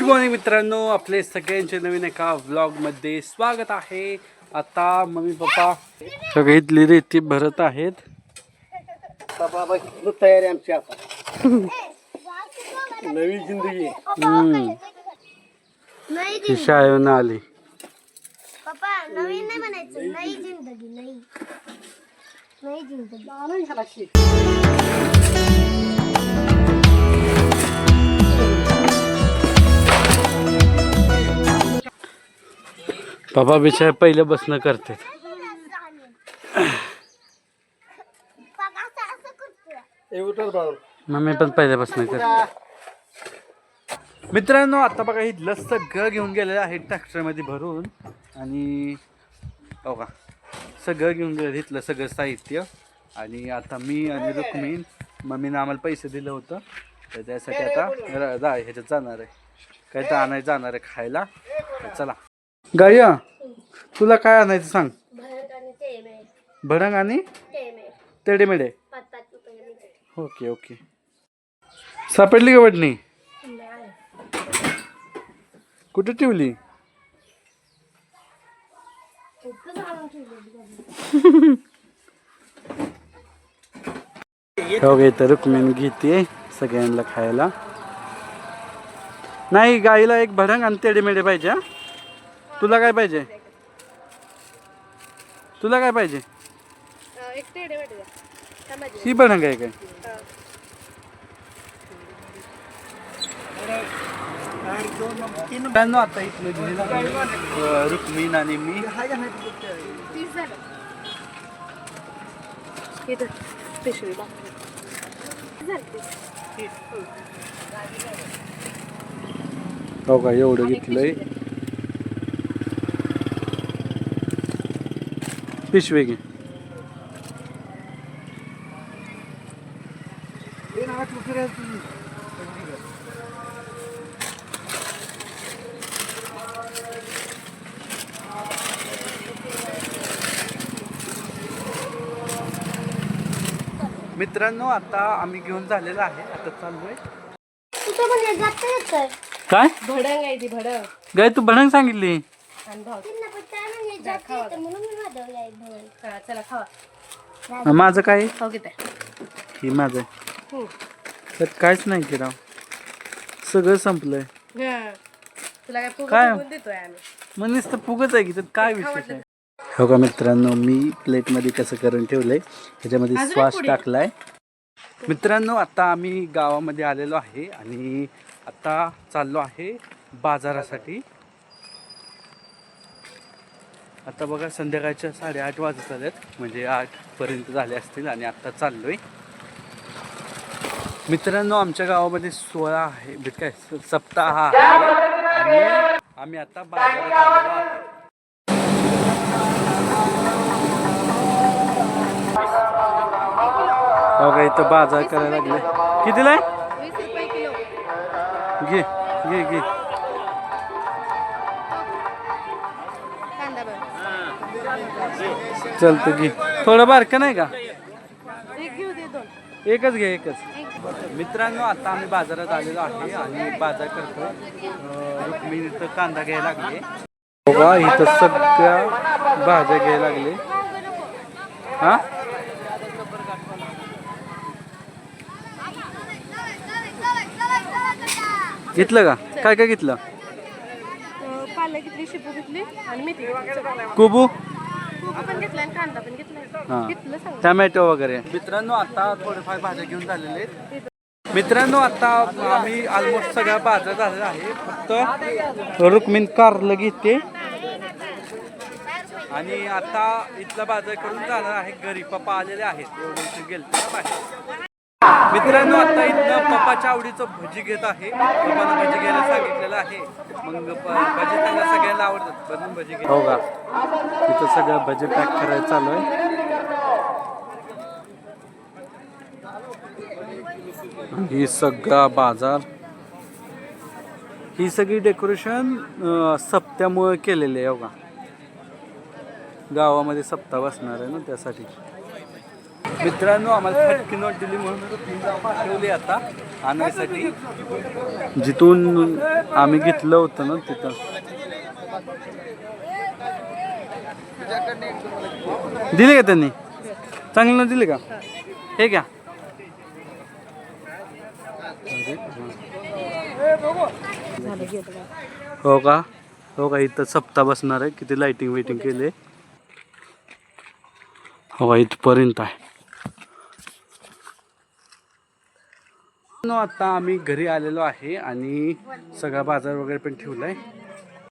Morning मित्रांनो, आपले सगळ्यांचे नवीन एका व्लॉगमध्ये स्वागत आहे. आता मम्मी पप्पा सगळे इथली रेती भरत आहेत. तयारी आमची आता नवी जिंदगी ही शाळेवरून आली. पप्पा नवीन नाही म्हणायचं, नई जिंदगी, नई नई जिंदगी. पप्पा बिचार पहिले बसणं करते. मम्मी पण पहिले बसणं करते. मित्रांनो, आता बघा ही लस सगळं घेऊन गेलेलं आहे ट्रॅक्टरमध्ये भरून. आणि हो का, सगळं घेऊन गेलं इथलं सगळं साहित्य. आणि आता मी आणि रुक्मिण, मम्मीनं आम्हाला पैसे दिलं होतं, तर त्यासाठी आता ह्याच्यात जाणार आहे, काय तर आणायचं जाणार आहे खायला. तर चला गाया, तुला काय आणायचं सांग. भडंग आणि तेडेमेडे. Okay okay. सापडली का वडणी? कुठे ठेवली? ओके, तर रुक्मिणी घेते सगळ्यांना खायला. नाही, गाईला एक भडंग आणि तेडेमेडे पाहिजे. तुला काय पाहिजे? तुला काय पाहिजे? ही भडंग आहे काय? आता इथलं रुक्मिण आणि मी हो का, एवढं घेतलंय. पिशवी घे. मित्रांनो, आता आम्ही घेऊन झालेलं आहे. आता चाललोय. काय भडंग आहे ती भडंग. गाय, तू भडंग सांगितली. चला खावा. माझं काय? हो की ही माझं त्यात काहीच नाही की राव, सगळं संपलंय. तुला काय? काय देतोय आम्ही? मग नुसतं फुगच आहे की, त्यात काय विशेष आहे? हो का मित्रांनो, मी प्लेटमध्ये कसं करून ठेवलंय, ह्याच्यामध्ये श्वास टाकलाय. मित्रांनो, आता आम्ही गावामध्ये आलेलो आहे आणि आता चाललो आहे बाजारासाठी. आता बघा, संध्याकाळच्या 8:30 वाजत आल्यात, म्हणजे 8पर्यंत झाले असतील. आणि आता चाललोय. मित्रांनो, आमच्या गावामध्ये 16 आहे काय सप्ताह आहे आणि आम्ही आता बाजारात आलेलो आहे. बघा, इथं बाजार करायला लागले. कितीला आहे? 20 रुपये किलो. घे घे घे. कांदा बघ. चलतं घे. थोडं बारकं नाही का? एक घेऊ दे, 2. एकच घे, एकच. मित्रांनो, आता आम्ही बाजारात आलेलो आहे आणि बाजार करतो. रुक्मिणी इथं कांदा घ्यायला लागले. बघा, इथं सगळ्या भाज्या घ्यायला लागले. हा, घेतलं का? काय काय घेतलं? पालक घेतली, शेपू घेतली आणि मेथी घेतली. कोबू पण घेतला आणि कांदा पण घेतला. घेतलं सांग. टमॅटो वगैरे. मित्रांनो, आता थोडेफार भाज्या घेऊन झालेले आहेत. मित्रांनो, आता आम्ही ऑलमोस्ट सगळ्या बाजार झालेला आहे. फक्त रुक्मिण कारलं घेते आणि आता इथला बाजार करून जाणार आहे घरी. पप्पा आलेले आहेत, एवढे गेलते ना बाहेर. मित्रांनो, आता इथनं पप्पाच्या आवडीचं भजी घेत आहे. पप्पानं भजी घ्यायला सांगितलेलं आहे. मग भजी त्यांना सगळ्यांना आवडतात, बनवून भजी घे. हो का, इथं सगळं भजी पॅक करायचं चालू आहे. ही सगळा बाजार, ही सगळी डेकोरेशन सप्त्यामुळे केलेली आहे. हो का, गावामध्ये सप्ताह बसणार आहे ना, त्यासाठी. मित्रांनो, आम्हाला फटकी नोट दिली म्हणून पाठवली आता. आणायसाठी जिथून आम्ही घेतलं होतं ना तिथं. दिले का त्यांनी? चांगलं दिले का? हे घ्या. हो का? हो का? इथं सप्ताह बसणार आहे. किती लाइटिंग वेटिंग केले. हो का? इथपर्यंत आहे. आता आम्ही घरी आलेलो आहे आणि सगळा बाजार वगैरे पण ठेवलाय.